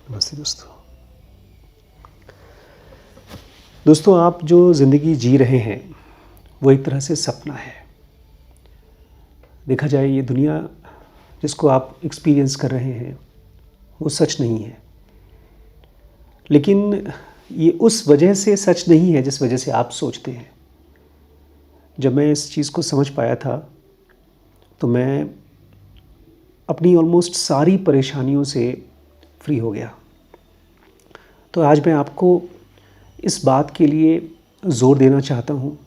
नमस्ते दोस्तों, आप जो ज़िंदगी जी रहे हैं वो एक तरह से सपना है। देखा जाए ये दुनिया जिसको आप एक्सपीरियंस कर रहे हैं वो सच नहीं है, लेकिन ये उस वजह से सच नहीं है जिस वजह से आप सोचते हैं। जब मैं इस चीज़ को समझ पाया था तो मैं अपनी ऑलमोस्ट सारी परेशानियों से फ्री हो गया। तो आज मैं आपको इस बात के लिए ज़ोर देना चाहता हूँ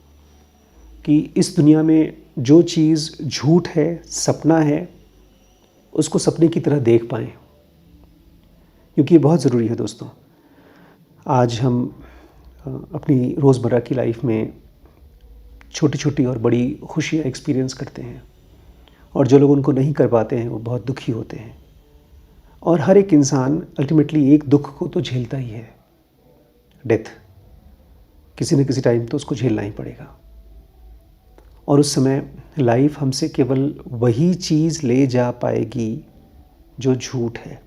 कि इस दुनिया में जो चीज़ झूठ है, सपना है, उसको सपने की तरह देख पाएँ, क्योंकि ये बहुत ज़रूरी है दोस्तों। आज हम अपनी रोज़मर्रा की लाइफ में छोटी-छोटी और बड़ी खुशियाँ एक्सपीरियंस करते हैं, और जो लोग उनको नहीं कर पाते हैं वो बहुत दुखी होते हैं। और हर एक इंसान अल्टीमेटली एक दुख को तो झेलता ही है, डेथ। किसी न किसी टाइम तो उसको झेलना ही पड़ेगा, और उस समय लाइफ हमसे केवल वही चीज़ ले जा पाएगी जो झूठ है।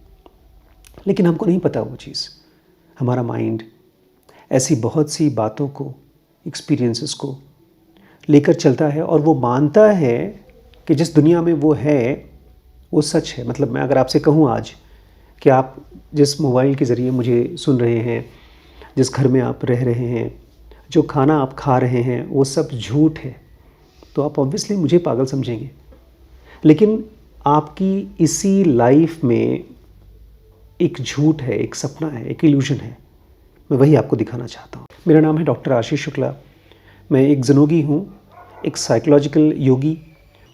लेकिन हमको नहीं पता वो चीज़। हमारा माइंड ऐसी बहुत सी बातों को, एक्सपीरियंसेस को लेकर चलता है, और वो मानता है कि जिस दुनिया में वो है वो सच है। मतलब मैं अगर आपसे कहूँ आज कि आप जिस मोबाइल के ज़रिए मुझे सुन रहे हैं, जिस घर में आप रह रहे हैं, जो खाना आप खा रहे हैं, वो सब झूठ है, तो आप ऑब्वियसली मुझे पागल समझेंगे। लेकिन आपकी इसी लाइफ में एक झूठ है, एक सपना है, एक इल्यूजन है। मैं वही आपको दिखाना चाहता हूँ। मेरा नाम है डॉक्टर आशीष शुक्ला। मैं एक ज़नोगी हूँ, एक साइकोलॉजिकल योगी।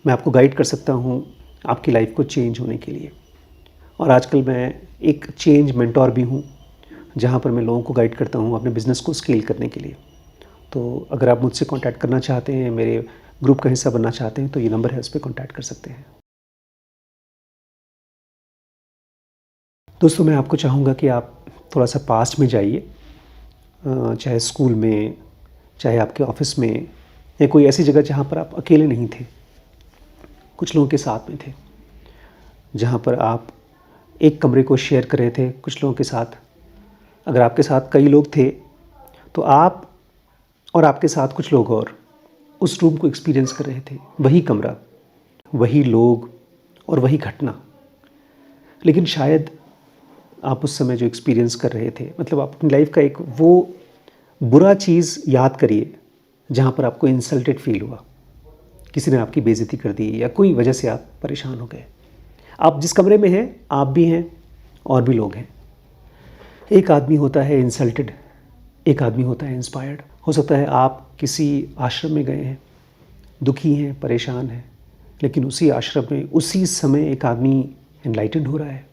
मैं आपको गाइड कर सकता हूँ आपकी लाइफ को चेंज होने के लिए। और आजकल मैं एक चेंज मेंटोर भी हूँ, जहाँ पर मैं लोगों को गाइड करता हूँ अपने बिज़नेस को स्केल करने के लिए। तो अगर आप मुझसे कांटेक्ट करना चाहते हैं, मेरे ग्रुप का हिस्सा बनना चाहते हैं, तो ये नंबर है, उस पर कांटेक्ट कर सकते हैं। दोस्तों, मैं आपको चाहूँगा कि आप थोड़ा सा पास्ट में जाइए, चाहे स्कूल में, चाहे आपके ऑफिस में, या कोई ऐसी जगह जहाँ पर आप अकेले नहीं थे, कुछ लोगों के साथ में थे, जहाँ पर आप एक कमरे को शेयर कर रहे थे कुछ लोगों के साथ। अगर आपके साथ कई लोग थे तो आप और आपके साथ कुछ लोग और उस रूम को एक्सपीरियंस कर रहे थे, वही कमरा, वही लोग और वही घटना। लेकिन शायद आप उस समय जो एक्सपीरियंस कर रहे थे, मतलब आप अपनी लाइफ का एक वो बुरा चीज़ याद करिए जहाँ पर आपको इंसल्टेड फील हुआ, किसी ने आपकी बेइज्जती कर दी, या कोई वजह से आप परेशान हो गए। आप जिस कमरे में हैं, आप भी हैं और भी लोग हैं। एक आदमी होता है इंसल्टेड, एक आदमी होता है इंस्पायर्ड। हो सकता है आप किसी आश्रम में गए हैं, दुखी हैं, परेशान हैं, लेकिन उसी आश्रम में उसी समय एक आदमी एनलाइटेंड हो रहा है।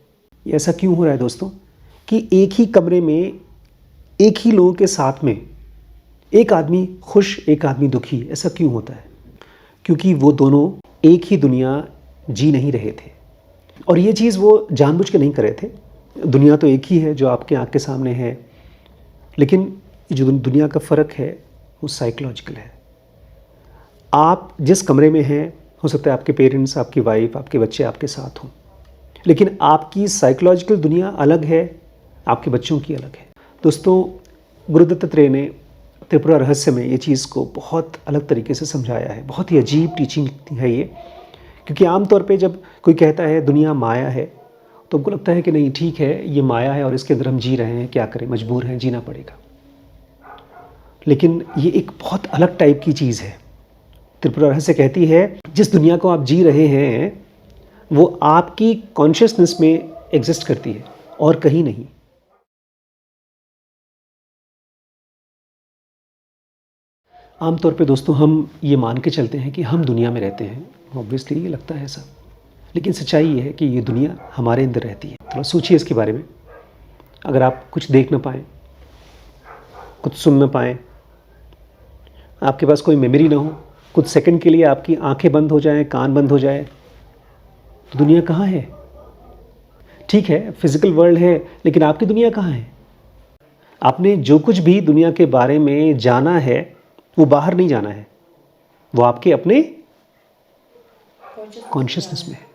ये ऐसा क्यों हो रहा है दोस्तों कि एक ही कमरे में एक ही लोगों के साथ में एक आदमी खुश, एक आदमी दुखी? ऐसा क्यों होता है? क्योंकि वो दोनों एक ही दुनिया जी नहीं रहे थे, और ये चीज़ वो जानबूझ के नहीं कर रहे थे। दुनिया तो एक ही है जो आपके आँख के सामने है, लेकिन जो दुनिया का फ़र्क है वो साइकोलॉजिकल है। आप जिस कमरे में हैं, हो सकता है आपके पेरेंट्स, आपकी वाइफ, आपके बच्चे आपके साथ हों, लेकिन आपकी साइकोलॉजिकल दुनिया अलग है, आपके बच्चों की अलग है। दोस्तों, गुरुदत्त त्रेय ने त्रिपुरा रहस्य में ये चीज़ को बहुत अलग तरीके से समझाया है। बहुत ही अजीब टीचिंग है ये, क्योंकि आमतौर पे जब कोई कहता है दुनिया माया है, तो हमको लगता है कि नहीं, ठीक है, ये माया है और इसके अंदर हम जी रहे हैं, क्या करें, मजबूर हैं, जीना पड़ेगा। लेकिन ये एक बहुत अलग टाइप की चीज़ है। त्रिपुरा रहस्य कहती है जिस दुनिया को आप जी रहे हैं वो आपकी कॉन्शियसनेस में एग्जिस्ट करती है और कहीं नहीं। आमतौर पे दोस्तों हम ये मान के चलते हैं कि हम दुनिया में रहते हैं, ऑब्वियसली ये लगता है ऐसा, लेकिन सच्चाई ये है कि ये दुनिया हमारे अंदर रहती है। थोड़ा सोचिए इसके बारे में। अगर आप कुछ देख ना पाएँ, कुछ सुन ना पाएँ, आपके पास कोई मेमोरी ना हो, कुछ सेकंड के लिए आपकी आंखें बंद हो जाएं, कान बंद हो जाए, तो दुनिया कहाँ है? ठीक है, फिजिकल वर्ल्ड है, लेकिन आपकी दुनिया कहाँ है? आपने जो कुछ भी दुनिया के बारे में जाना है वो बाहर नहीं जाना है, वो आपके अपने कॉन्शियसनेस में है।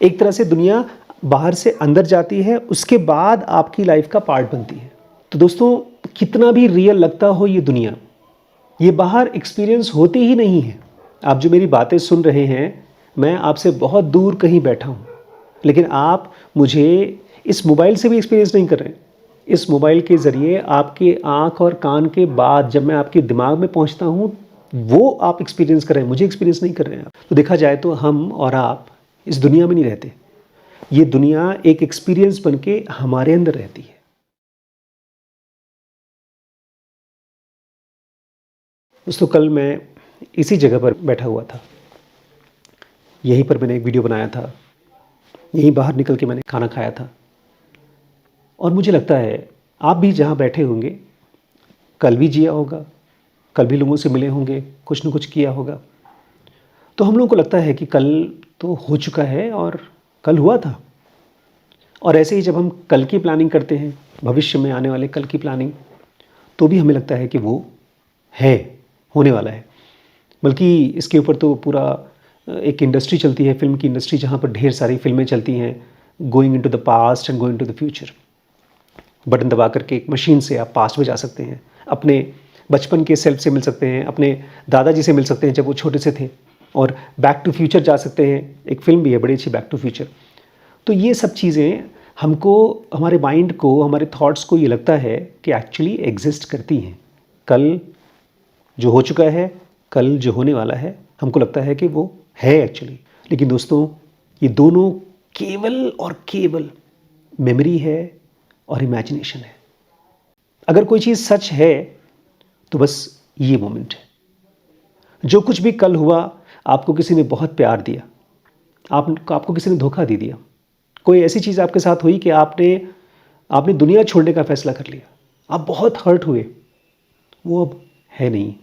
एक तरह से दुनिया बाहर से अंदर जाती है, उसके बाद आपकी लाइफ का पार्ट बनती है। तो दोस्तों, कितना भी रियल लगता हो ये दुनिया, ये बाहर एक्सपीरियंस होती ही नहीं है। आप जो मेरी बातें सुन रहे हैं, मैं आपसे बहुत दूर कहीं बैठा हूँ, लेकिन आप मुझे इस मोबाइल से भी एक्सपीरियंस नहीं कर रहे हैं। इस मोबाइल के ज़रिए आपके आँख और कान के बाद जब मैं आपके दिमाग में पहुँचता हूँ, वो आप एक्सपीरियंस कर रहे हैं, मुझे एक्सपीरियंस नहीं कर रहे हैं आप। तो देखा जाए तो हम और आप इस दुनिया में नहीं रहते। ये दुनिया एक एक्सपीरियंस बन के हमारे अंदर रहती है। दोस्तों, कल मैं इसी जगह पर बैठा हुआ था। यहीं पर मैंने एक वीडियो बनाया था। यहीं बाहर निकल के मैंने खाना खाया था। और मुझे लगता है आप भी जहाँ बैठे होंगे, कल भी जिया होगा, कल भी लोगों से मिले होंगे, कुछ न कुछ किया होगा। तो हम लोगों को लगता है कि कल तो हो चुका है और कल हुआ था। और ऐसे ही जब हम कल की प्लानिंग करते हैं, भविष्य में आने वाले कल की प्लानिंग, तो भी हमें लगता है कि वो है, होने वाला है। बल्कि इसके ऊपर तो पूरा एक इंडस्ट्री चलती है, फिल्म की इंडस्ट्री, जहाँ पर ढेर सारी फिल्में चलती हैं, going into the past and going to the future. Button दबा करके एक मशीन से आप पास्ट में जा सकते हैं, अपने बचपन के सेल्फ से मिल सकते हैं, अपने दादाजी से मिल सकते हैं जब वो छोटे से थे, और बैक टू फ्यूचर जा सकते हैं। एक फिल्म भी है बड़ी अच्छी, बैक टू फ्यूचर। तो ये सब चीज़ें हमको, हमारे माइंड को, हमारे थॉट्स को ये लगता है कि एक्चुअली एग्जिस्ट करती हैं। कल जो हो चुका है, कल जो होने वाला है, हमको लगता है कि वो है एक्चुअली। लेकिन दोस्तों, ये दोनों केवल और केवल मेमोरी है और इमेजिनेशन है। अगर कोई चीज़ सच है तो बस ये मोमेंट है। जो कुछ भी कल हुआ, आपको किसी ने बहुत प्यार दिया, आपको किसी ने धोखा दे दिया, कोई ऐसी चीज़ आपके साथ हुई कि आपने दुनिया छोड़ने का फैसला कर लिया, आप बहुत हर्ट हुए, वो अब है नहीं,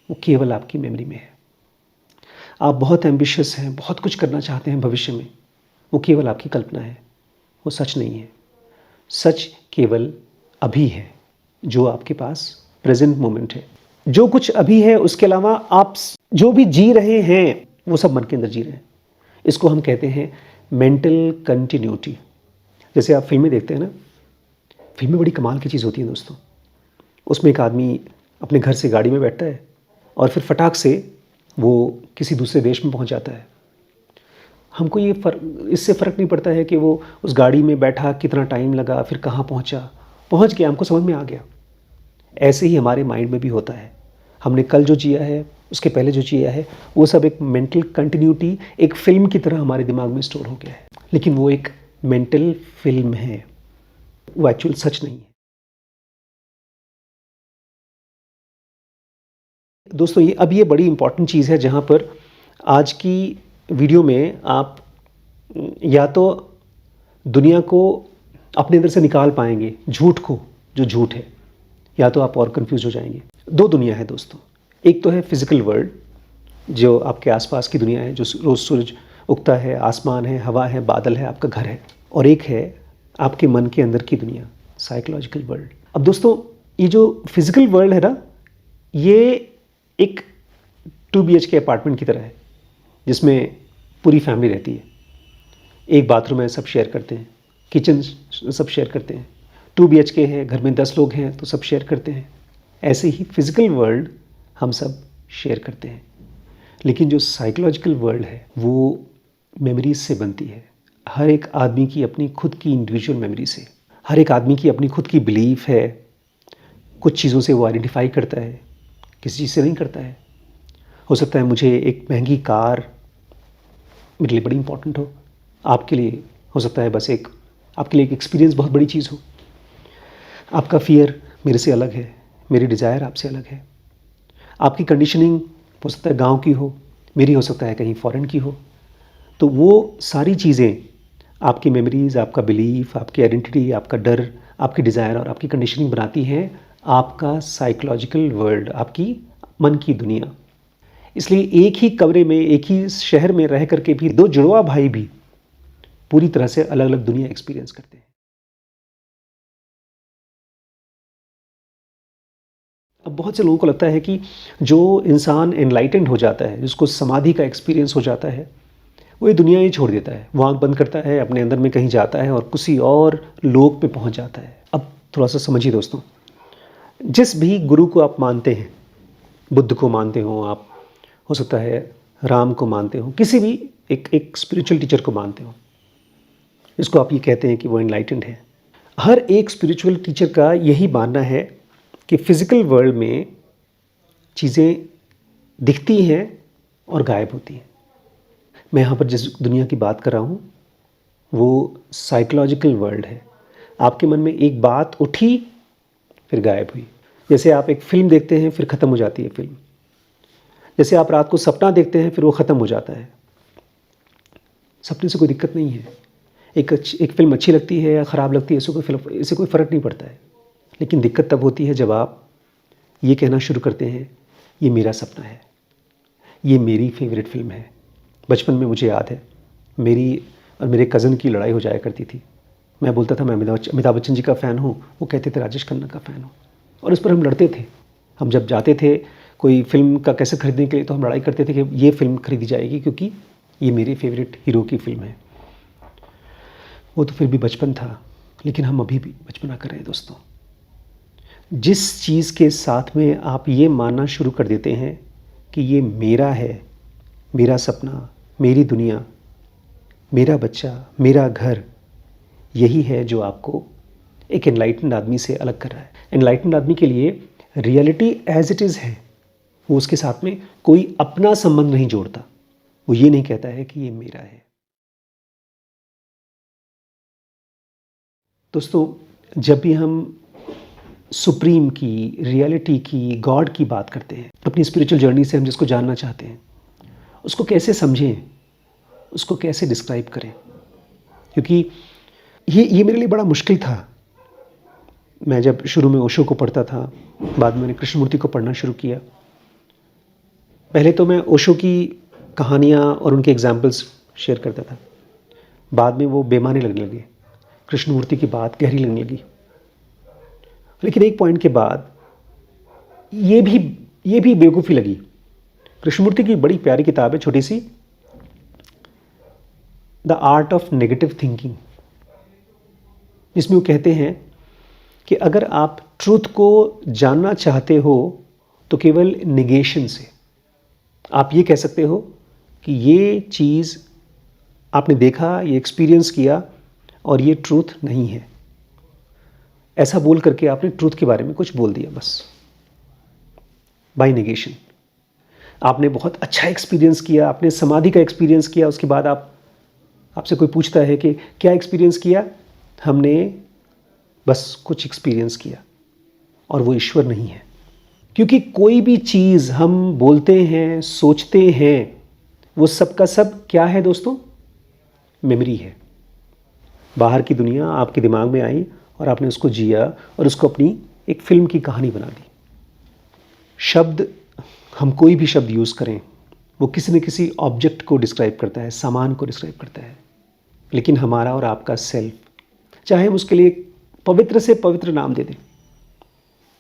वो केवल आपकी मेमोरी में है। आप बहुत एम्बिशियस हैं, बहुत कुछ करना चाहते हैं भविष्य में, वो केवल आपकी कल्पना है, वो सच नहीं है। सच केवल अभी है, जो आपके पास प्रेजेंट मोमेंट है। जो कुछ अभी है, उसके अलावा आप जो भी जी रहे हैं, वो सब मन के अंदर जी रहे हैं। इसको हम कहते हैं मेंटल कंटिन्यूटी। जैसे आप फिल्में देखते हैं ना, फिल्में बड़ी कमाल की चीज़ होती है दोस्तों। उसमें एक आदमी अपने घर से गाड़ी में बैठता है और फिर फटाक से वो किसी दूसरे देश में पहुंच जाता है। हमको इससे फ़र्क नहीं पड़ता है कि वो उस गाड़ी में बैठा, कितना टाइम लगा, फिर कहाँ पहुंच गया, हमको समझ में आ गया। ऐसे ही हमारे माइंड में भी होता है। हमने कल जो जिया है, उसके पहले जो जिया है, वो सब एक मेंटल कंटिन्यूटी, एक फिल्म की तरह हमारे दिमाग में स्टोर हो गया है। लेकिन वो एक मेंटल फिल्म है, वो एक्चुअल सच नहीं है। दोस्तों, ये बड़ी इंपॉर्टेंट चीज़ है, जहाँ पर आज की वीडियो में आप या तो दुनिया को अपने अंदर से निकाल पाएंगे, झूठ को, जो झूठ है, या तो आप और कंफ्यूज हो जाएंगे। दो दुनिया है दोस्तों। एक तो है फिजिकल वर्ल्ड, जो आपके आसपास की दुनिया है, जो रोज़ सूरज उगता है, आसमान है, हवा है, बादल है, आपका घर है। और एक है आपके मन के अंदर की दुनिया, साइकोलॉजिकल वर्ल्ड। अब दोस्तों, ये जो फिजिकल वर्ल्ड है ना, ये एक 2 BHK अपार्टमेंट की तरह है, जिसमें पूरी फैमिली रहती है। एक बाथरूम है, सब शेयर करते हैं, किचन सब शेयर करते हैं। 2 BHK है, घर में 10 लोग हैं तो सब शेयर करते हैं। ऐसे ही फिजिकल वर्ल्ड हम सब शेयर करते हैं। लेकिन जो साइकोलॉजिकल वर्ल्ड है, वो मेमोरीज से बनती है। हर एक आदमी की अपनी खुद की इंडिविजुअल मेमोरी से, हर एक आदमी की अपनी खुद की बिलीफ है। कुछ चीज़ों से वो आइडेंटिफाई करता है, किसी चीज़ से नहीं करता है। हो सकता है मुझे एक महंगी कार मेरे लिए बड़ी इंपॉर्टेंट हो, आपके लिए हो सकता है बस आपके लिए एक एक्सपीरियंस बहुत बड़ी चीज़ हो। आपका फियर मेरे से अलग है, मेरी डिज़ायर आपसे अलग है। आपकी कंडीशनिंग हो सकता है गांव की हो, मेरी हो सकता है कहीं फॉरेन की हो। तो वो सारी चीज़ें, आपकी मेमोरीज़, आपका बिलीफ, आपकी आइडेंटिटी, आपका डर, आपकी डिज़ायर और आपकी कंडीशनिंग बनाती हैं आपका साइकोलॉजिकल वर्ल्ड, आपकी मन की दुनिया। इसलिए एक ही कमरे में, एक ही शहर में रह करके भी दो जुड़वा भाई भी पूरी तरह से अलग अलग दुनिया एक्सपीरियंस करते हैं। अब बहुत से लोगों को लगता है कि जो इंसान एनलाइटेंड हो जाता है, जिसको समाधि का एक्सपीरियंस हो जाता है, वो ये दुनिया ही छोड़ देता है, वो आँख बंद करता है, अपने अंदर में कहीं जाता है और किसी और लोक पे पहुँच जाता है। अब थोड़ा सा समझिए दोस्तों, जिस भी गुरु को आप मानते हैं, बुद्ध को मानते हो आप, हो सकता है राम को मानते हो, किसी भी एक स्पिरिचुअल टीचर को मानते हो, इसको आप ये कहते हैं कि वो एनलाइटेंड है। हर एक स्पिरिचुअल टीचर का यही मानना है कि फिज़िकल वर्ल्ड में चीज़ें दिखती हैं और गायब होती हैं। मैं यहाँ पर जिस दुनिया की बात कर रहा हूँ वो साइकोलॉजिकल वर्ल्ड है। आपके मन में एक बात उठी फिर गायब हुई। जैसे आप एक फ़िल्म देखते हैं फिर ख़त्म हो जाती है फ़िल्म। जैसे आप रात को सपना देखते हैं फिर वो ख़त्म हो जाता है। सपने से कोई दिक्कत नहीं है। एक फ़िल्म अच्छी लगती है या ख़राब लगती है, इससे कोई फ़र्क नहीं पड़ता है। लेकिन दिक्कत तब होती है जब आप ये कहना शुरू करते हैं ये मेरा सपना है, ये मेरी फेवरेट फ़िल्म है। बचपन में मुझे याद है मेरी और मेरे कज़न की लड़ाई हो जाया करती थी। मैं बोलता था मैं अमिताभ बच्चन जी का फ़ैन हूँ, वो कहते थे राजेश खन्ना का फ़ैन हूँ, और इस पर हम लड़ते थे। हम जब जाते थे कोई फ़िल्म का कैसेट खरीदने के लिए तो हम लड़ाई करते थे कि ये फ़िल्म खरीदी जाएगी क्योंकि ये मेरे फेवरेट हीरो की फ़िल्म है। वो तो फिर भी बचपन था, लेकिन हम अभी भी बचपना कर रहे हैं दोस्तों। जिस चीज़ के साथ में आप ये मानना शुरू कर देते हैं कि ये मेरा है, मेरा सपना, मेरी दुनिया, मेरा बच्चा, मेरा घर, यही है जो आपको एक एनलाइटेंड आदमी से अलग कर रहा है। एनलाइटेंड आदमी के लिए रियलिटी एज इट इज़ है, वो उसके साथ में कोई अपना संबंध नहीं जोड़ता। वो ये नहीं कहता है कि ये मेरा है। दोस्तों, जब भी हम सुप्रीम की, रियलिटी की, गॉड की बात करते हैं, अपनी स्पिरिचुअल जर्नी से हम जिसको जानना चाहते हैं, उसको कैसे समझें, उसको कैसे डिस्क्राइब करें? क्योंकि ये मेरे लिए बड़ा मुश्किल था। मैं जब शुरू में ओशो को पढ़ता था, बाद में मैंने कृष्णमूर्ति को पढ़ना शुरू किया। पहले तो मैं ओशो की कहानियाँ और उनके एग्जाम्पल्स शेयर करता था, बाद में वो बेमानी लगने लगे, कृष्णमूर्ति की बात गहरी लगने लगी। लेकिन एक पॉइंट के बाद ये भी बेवकूफ़ी लगी। कृष्णमूर्ति की बड़ी प्यारी किताब है छोटी सी, the art of negative thinking, जिसमें वो कहते हैं कि अगर आप ट्रूथ को जानना चाहते हो तो केवल निगेशन से आप ये कह सकते हो कि ये चीज़ आपने देखा, ये एक्सपीरियंस किया और ये ट्रूथ नहीं है। ऐसा बोल करके आपने ट्रूथ के बारे में कुछ बोल दिया बस, बाय निगेशन। आपने बहुत अच्छा एक्सपीरियंस किया, आपने समाधि का एक्सपीरियंस किया, उसके बाद आपसे कोई पूछता है कि क्या एक्सपीरियंस किया? हमने बस कुछ एक्सपीरियंस किया, और वो ईश्वर नहीं है। क्योंकि कोई भी चीज़ हम बोलते हैं, सोचते हैं, वो सब का सब क्या है दोस्तों? मेमोरी है। बाहर की दुनिया आपके दिमाग में आई और आपने उसको जिया और उसको अपनी एक फिल्म की कहानी बना दी। शब्द, हम कोई भी शब्द यूज़ करें, वो किसी न किसी ऑब्जेक्ट को डिस्क्राइब करता है, सामान को डिस्क्राइब करता है। लेकिन हमारा और आपका सेल्फ, चाहे हम उसके लिए पवित्र से पवित्र नाम दे दें,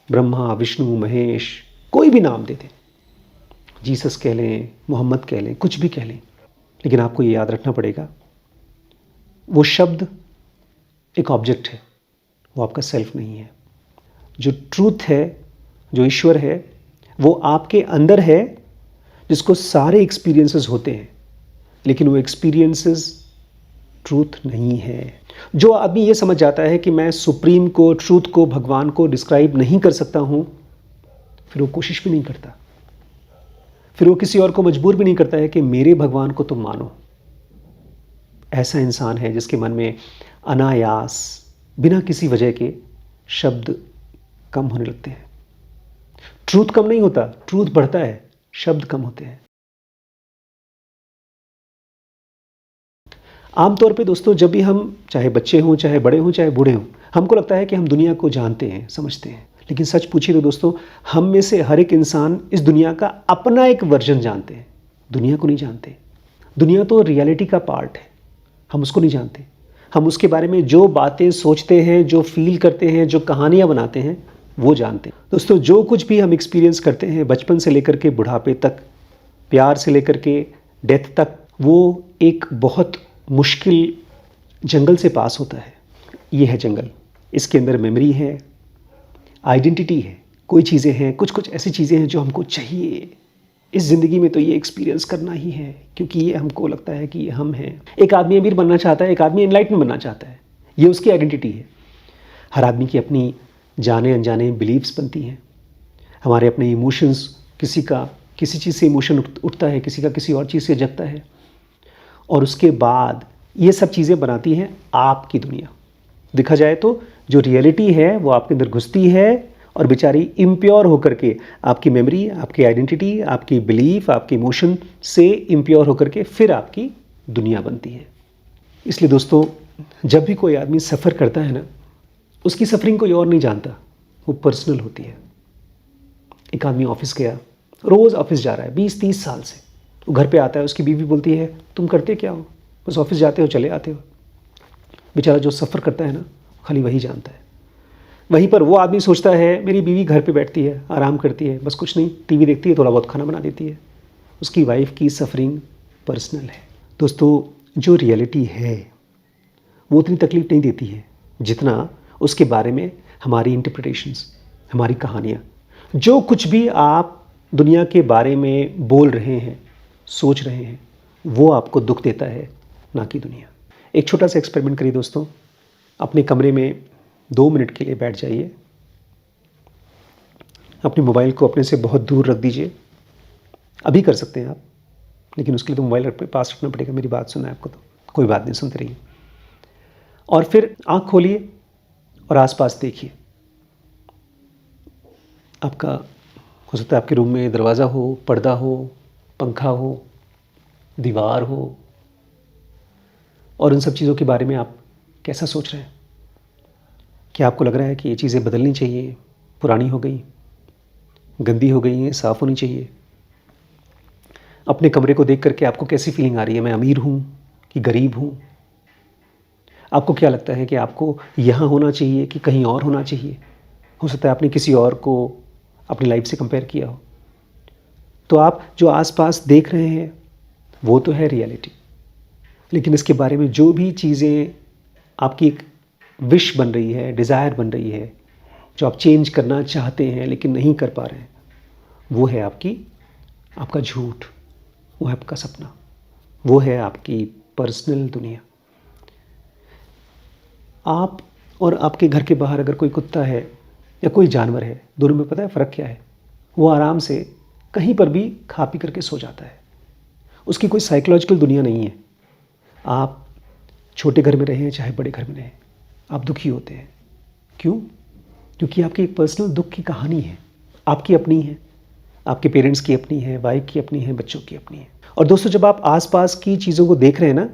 ब्रह्मा, विष्णु, महेश, कोई भी नाम दे दें, जीसस कह लें, मोहम्मद कह लें, कुछ भी कह लें, लेकिन आपको ये याद रखना पड़ेगा वो शब्द एक ऑब्जेक्ट है, वो आपका सेल्फ नहीं है। जो ट्रूथ है, जो ईश्वर है, वो आपके अंदर है, जिसको सारे एक्सपीरियंसेस होते हैं, लेकिन वो एक्सपीरियंसेस ट्रूथ नहीं है। जो आदमी ये समझ जाता है कि मैं सुप्रीम को, ट्रूथ को, भगवान को डिस्क्राइब नहीं कर सकता हूँ, फिर वो कोशिश भी नहीं करता, फिर वो किसी और को मजबूर भी नहीं करता है कि मेरे भगवान को तुम मानो। ऐसा इंसान है जिसके मन में अनायास, बिना किसी वजह के शब्द कम होने लगते हैं। ट्रूथ कम नहीं होता, ट्रूथ बढ़ता है, शब्द कम होते हैं। आमतौर पे दोस्तों, जब भी हम, चाहे बच्चे हों, चाहे बड़े हों, चाहे बूढ़े हों, हमको लगता है कि हम दुनिया को जानते हैं, समझते हैं। लेकिन सच पूछिए तो दोस्तों, हम में से हर एक इंसान इस दुनिया का अपना एक वर्जन जानते हैं, दुनिया को नहीं जानते। दुनिया तो रियलिटी का पार्ट है, हम उसको नहीं जानते। हम उसके बारे में जो बातें सोचते हैं, जो फील करते हैं, जो कहानियाँ बनाते हैं, वो जानते हैं। दोस्तों, जो कुछ भी हम एक्सपीरियंस करते हैं, बचपन से लेकर के बुढ़ापे तक, प्यार से लेकर के डेथ तक, वो एक बहुत मुश्किल जंगल से पास होता है। ये है जंगल, इसके अंदर मेमोरी है, आइडेंटिटी है, कोई चीज़ें हैं, कुछ कुछ ऐसी चीज़ें हैं जो हमको चाहिए इस ज़िंदगी में, तो ये एक्सपीरियंस करना ही है, क्योंकि ये हमको लगता है कि ये हम हैं। एक आदमी अमीर बनना चाहता है, एक आदमी एनलाइटन बनना चाहता है, ये उसकी आइडेंटिटी है। हर आदमी की अपनी जाने अनजाने बिलीव्स बनती हैं, हमारे अपने इमोशंस, किसी का किसी चीज़ से इमोशन उठता है, किसी का किसी और चीज़ से जगता है, और उसके बाद ये सब चीज़ें बनाती हैं आपकी दुनिया। देखा जाए तो जो रियलिटी है वो आपके अंदर घुसती है और बेचारी इम्प्योर होकर के आपकी मेमोरी, आपकी आइडेंटिटी, आपकी बिलीफ, आपके इमोशन से इम्प्योर होकर के फिर आपकी दुनिया बनती है। इसलिए दोस्तों, जब भी कोई आदमी सफ़र करता है ना, उसकी सफरिंग कोई और नहीं जानता, वो पर्सनल होती है। एक आदमी ऑफिस गया, रोज़ ऑफिस जा रहा है 20-30 साल से, वो घर पे आता है, उसकी बीवी बोलती है तुम करते क्या हो, बस ऑफिस जाते हो चले आते हो। बेचारा जो सफ़र करता है ना, खाली वही जानता है। वहीं पर वो आदमी सोचता है मेरी बीवी घर पे बैठती है, आराम करती है, बस कुछ नहीं, टीवी देखती है, थोड़ा बहुत खाना बना देती है। उसकी वाइफ की सफरिंग पर्सनल है। दोस्तों, जो रियलिटी है वो उतनी तकलीफ़ नहीं देती है जितना उसके बारे में हमारी इंटरप्रिटेशंस, हमारी कहानियाँ, जो कुछ भी आप दुनिया के बारे में बोल रहे हैं, सोच रहे हैं, वो आपको दुख देता है, ना कि दुनिया। एक छोटा सा एक्सपेरिमेंट करिए दोस्तों, अपने कमरे में 2 मिनट के लिए बैठ जाइए, अपने मोबाइल को अपने से बहुत दूर रख दीजिए। अभी कर सकते हैं आप, लेकिन उसके लिए तो मोबाइल अपने पास रखना पड़ेगा। मेरी बात सुना है आपको, तो कोई बात नहीं, सुनते रहिए। और फिर आँख खोलिए और आसपास देखिए। आपका हो सकता है आपके रूम में दरवाज़ा हो, पर्दा हो, पंखा हो, दीवार हो, और उन सब चीज़ों के बारे में आप कैसा सोच रहे हैं? क्या आपको लग रहा है कि ये चीज़ें बदलनी चाहिए, पुरानी हो गई, गंदी हो गई हैं, साफ़ होनी चाहिए? अपने कमरे को देख करके आपको कैसी फीलिंग आ रही है? मैं अमीर हूँ कि गरीब हूँ? आपको क्या लगता है कि आपको यहाँ होना चाहिए कि कहीं और होना चाहिए? हो सकता है आपने किसी और को अपनी लाइफ से कंपेयर किया हो। तो आप जो आसपास देख रहे हैं वो तो है रियलिटी, लेकिन इसके बारे में जो भी चीज़ें आपकी एक विश बन रही है, डिज़ायर बन रही है, जो आप चेंज करना चाहते हैं लेकिन नहीं कर पा रहे हैं, वो है आपका झूठ, वो है आपका सपना, वो है आपकी पर्सनल दुनिया। आप और आपके घर के बाहर अगर कोई कुत्ता है या कोई जानवर है, दोनों में पता है फ़र्क क्या है? वो आराम से कहीं पर भी खा पी करके सो जाता है, उसकी कोई साइकोलॉजिकल दुनिया नहीं है। आप छोटे घर में रहें चाहे बड़े घर में रहें, आप दुखी होते हैं। क्यों? क्योंकि आपकी एक पर्सनल दुख की कहानी है, आपकी अपनी है, आपके पेरेंट्स की अपनी है, वाइफ की अपनी है, बच्चों की अपनी है। और दोस्तों, जब आप आसपास की चीज़ों को देख रहे हैं ना,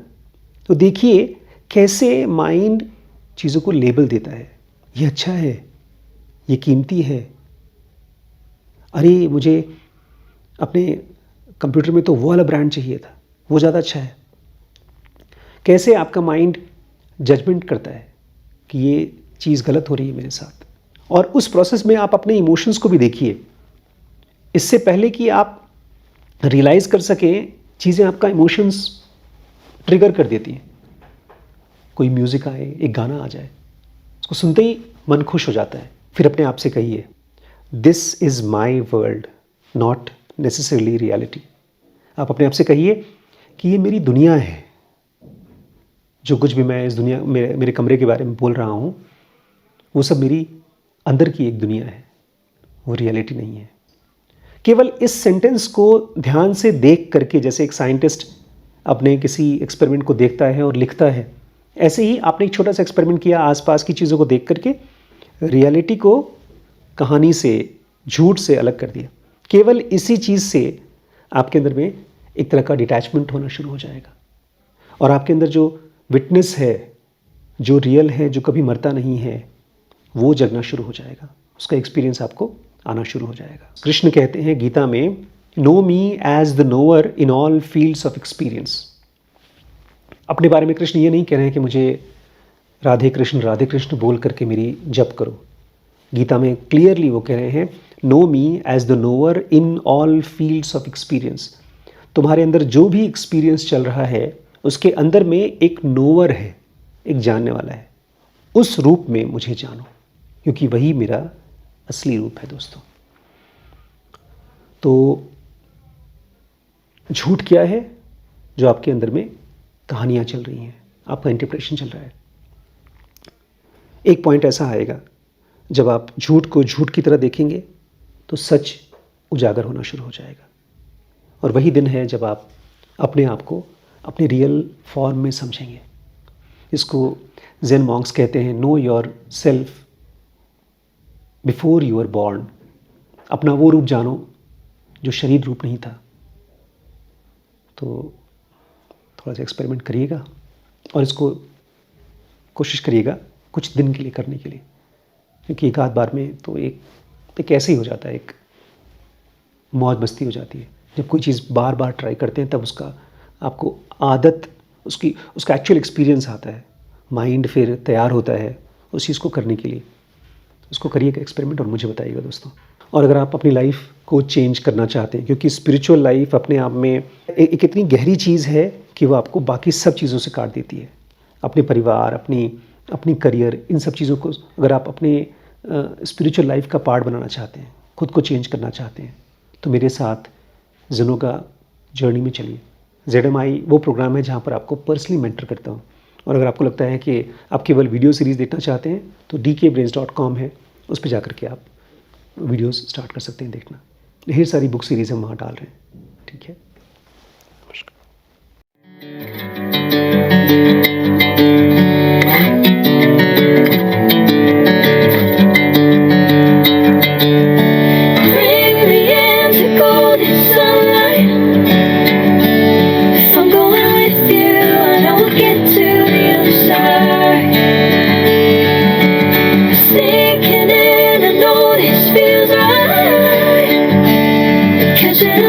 तो देखिए कैसे माइंड चीज़ों को लेबल देता है। ये अच्छा है, ये कीमती है, अरे मुझे अपने कंप्यूटर में तो वो वाला ब्रांड चाहिए था, वो ज़्यादा अच्छा है। कैसे आपका माइंड जजमेंट करता है कि ये चीज़ गलत हो रही है मेरे साथ। और उस प्रोसेस में आप अपने इमोशंस को भी देखिए। इससे पहले कि आप रियलाइज़ कर सकें, चीज़ें आपका इमोशंस ट्रिगर कर देती हैं। कोई म्यूज़िक आए, एक गाना आ जाए, उसको सुनते ही मन खुश हो जाता है। फिर अपने आप से कहिए, this is my world, not necessarily reality. आप अपने आप से कहिए कि ये मेरी दुनिया है। जो कुछ भी मैं इस दुनिया में, मेरे कमरे के बारे में बोल रहा हूँ, वो सब मेरी अंदर की एक दुनिया है, वो रियलिटी नहीं है। केवल इस सेंटेंस को ध्यान से देख करके, जैसे एक साइंटिस्ट अपने किसी एक्सपेरिमेंट को देखता है और लिखता है, ऐसे ही आपने एक छोटा सा एक्सपेरिमेंट किया, आसपास की चीज़ों को देख करके रियलिटी को कहानी से, झूठ से अलग कर दिया। केवल इसी चीज़ से आपके अंदर में एक तरह का डिटैचमेंट होना शुरू हो जाएगा, और आपके अंदर जो विटनेस है, जो रियल है, जो कभी मरता नहीं है, वो जगना शुरू हो जाएगा। उसका एक्सपीरियंस आपको आना शुरू हो जाएगा। कृष्ण कहते हैं गीता में, know me as the knower in all fields of experience. अपने बारे में कृष्ण ये नहीं कह रहे हैं कि मुझे राधे कृष्ण बोल करके मेरी जप करो। गीता में क्लियरली वो कह रहे हैं, know me as the knower in all fields of experience. तुम्हारे अंदर जो भी एक्सपीरियंस चल रहा है उसके अंदर में एक नोवर है, एक जानने वाला है। उस रूप में मुझे जानो, क्योंकि वही मेरा असली रूप है दोस्तों। तो झूठ क्या है? जो आपके अंदर में कहानियाँ चल रही हैं, आपका इंटरप्रिटेशन चल रहा है। एक पॉइंट ऐसा आएगा जब आप झूठ को झूठ की तरह देखेंगे तो सच उजागर होना शुरू हो जाएगा, और वही दिन है जब आप अपने आप को अपने रियल फॉर्म में समझेंगे। इसको ज़ेन मॉन्क्स कहते हैं, know yourself before you are born. अपना वो रूप जानो जो शरीर रूप नहीं था। तो थोड़ा सा एक्सपेरिमेंट करिएगा और इसको कोशिश करिएगा कुछ दिन के लिए करने के लिए, क्योंकि एक आध बार में तो एक ऐसे ही हो जाता है, एक मौज मस्ती हो जाती है। जब कोई चीज़ बार बार ट्राई करते हैं तब उसका आपको आदत, उसका एक्चुअल एक्सपीरियंस आता है, माइंड फिर तैयार होता है उस चीज़ को करने के लिए। उसको करिएगा एक्सपेरिमेंट और मुझे बताइएगा दोस्तों। और अगर आप अपनी लाइफ को चेंज करना चाहते हैं, क्योंकि स्पिरिचुअल लाइफ अपने आप में एक इतनी गहरी चीज़ है कि वो आपको बाकी सब चीज़ों से काट देती है। अपने परिवार, अपनी करियर, इन सब चीज़ों को अगर आप अपने स्पिरिचुअल लाइफ का पार्ट बनाना चाहते हैं, खुद को चेंज करना चाहते हैं, तो मेरे साथ ज़ेनोगा जर्नी में चलिए। ZMI वो प्रोग्राम है जहाँ पर आपको पर्सनली मेंटर करता हूँ। और अगर आपको लगता है कि आप केवल वीडियो सीरीज़ देखना चाहते हैं तो dkbrains.com है, उस पर जाकर के आप वीडियोस स्टार्ट कर सकते हैं देखना। ढेर सारी बुक सीरीज़ हम वहाँ डाल रहे हैं, ठीक है। Catching